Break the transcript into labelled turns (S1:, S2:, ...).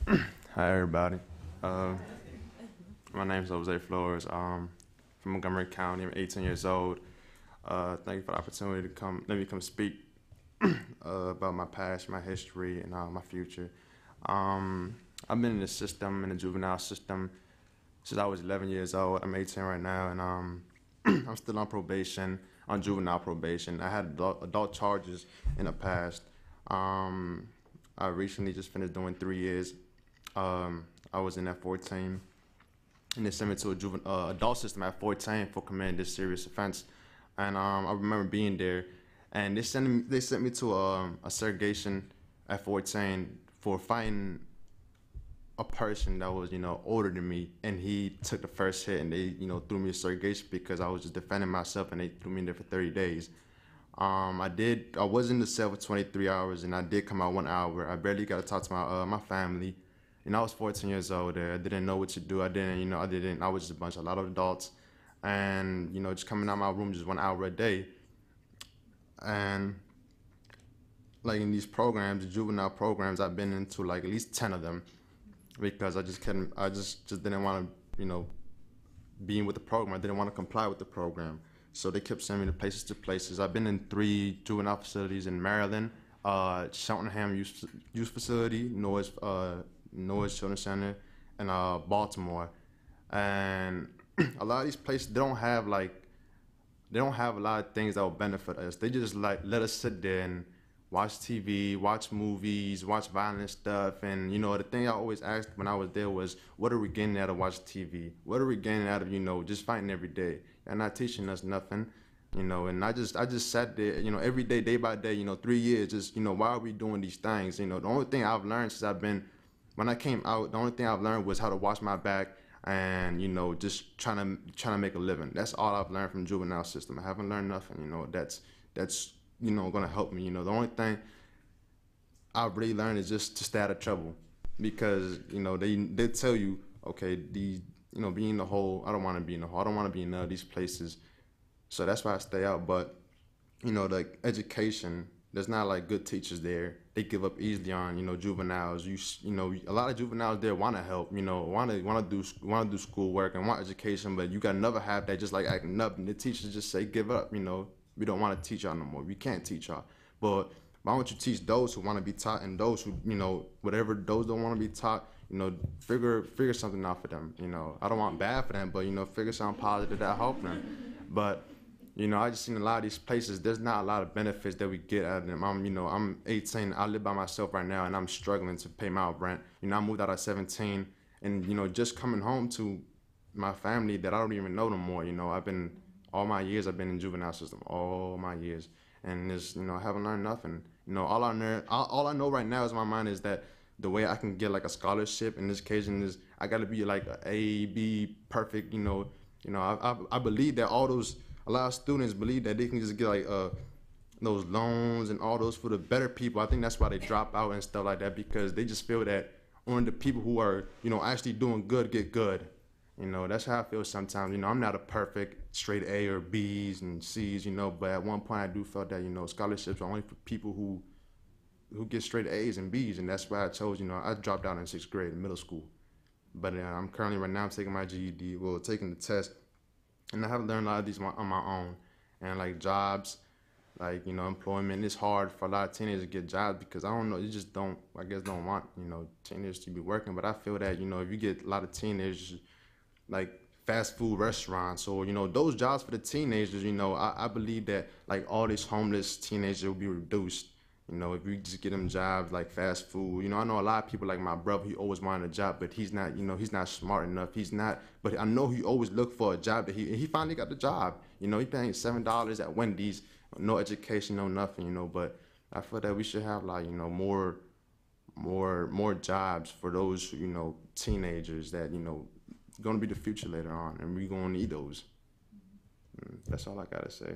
S1: Hi everybody. Uh, my name is Jose Flores. From Montgomery County. I'm 18 years old. Thank you for the opportunity to let me come speak about my past, my history, and my future. I've been in the system, in the juvenile system, since I was 11 years old. I'm 18 right now, and I'm still on probation, on juvenile probation. I had adult charges in the past. I recently just finished doing 3 years. I was in at 14, and they sent me to a adult system at 14 for committing this serious offense. And I remember being there, and they sent me to a segregation at 14 for fighting a person that was older than me, and he took the first hit, and they threw me a segregation because I was just defending myself, and they threw me in there for 30 days. I was in the cell for 23 hours, and I did come out 1 hour. I barely got to talk to my family. And I was 14 years old there. I didn't know what to do. I was just a lot of adults. And, just coming out of my room just 1 hour a day. And, like, in these programs, the juvenile programs, I've been into, like, at least 10 of them. Because I just didn't want to, be in with the program. I didn't want to comply with the program. So they kept sending me to places. I've been in 3 juvenile facilities in Maryland, Cheltenham Youth Facility, Noah's Children's Center, and Baltimore. And a lot of these places, they don't have a lot of things that will benefit us. They just like let us sit there and watch TV, watch movies, watch violent stuff. And the thing I always asked when I was there was, what are we getting out of watching TV? What are we getting out of just fighting every day? They're not teaching us nothing. And I just sat there, every day, day by day, 3 years, just, why are we doing these things? The only thing I've learned when I came out, the only thing I've learned was how to watch my back and, just trying to make a living. That's all I've learned from the juvenile system. I haven't learned nothing, that's going to help me. The only thing I've really learned is just to stay out of trouble because, they tell you, okay, being in the hole, I don't want to be in the hole. I don't want to be in none of these places. So that's why I stay out. But, like education, there's not like good teachers there. They give up easily on juveniles. A lot of juveniles there want to help. Want to do schoolwork and want education, but you got never have that just like acting up. And the teachers just say give up. We don't want to teach y'all no more. We can't teach y'all. But why don't you teach those who want to be taught and those who whatever those don't want to be taught. Figure something out for them. I don't want bad for them, but figure something positive that help them. But I just seen a lot of these places. There's not a lot of benefits that we get out of them. I'm 18. I live by myself right now, and I'm struggling to pay my rent. I moved out at 17, and just coming home to my family that I don't even know no more. All my years I've been in juvenile system, all my years, and I haven't learned nothing. All I know right now is my mind is that the way I can get like a scholarship in this occasion is I got to be like A, B, perfect. I believe that a lot of students believe that they can just get like those loans and all those for the better people. I think that's why they drop out and stuff like that because they just feel that only the people who are actually doing good get good. That's how I feel sometimes. I'm not a perfect straight A or B's and C's. But at one point I do feel that scholarships are only for people who get straight A's and B's, and that's why I chose. I dropped out in 6th grade in middle school, but I'm currently right now I'm taking my GED, taking the test. And I have learned a lot of these on my own. And like jobs, like, employment, it's hard for a lot of teenagers to get jobs because I don't know, you just don't want, teenagers to be working. But I feel that, if you get a lot of teenagers, like fast food restaurants or, those jobs for the teenagers, I believe that like all these homeless teenagers will be reduced. If we just get them jobs like fast food, I know a lot of people like my brother, he always wanted a job, but he's not, he's not smart enough. But I know he always looked for a job that he finally got the job. He paying $7 at Wendy's, no education, no nothing, but I feel that we should have like, more jobs for those, teenagers that, going to be the future later on, and we're going to need those. That's all I got to say.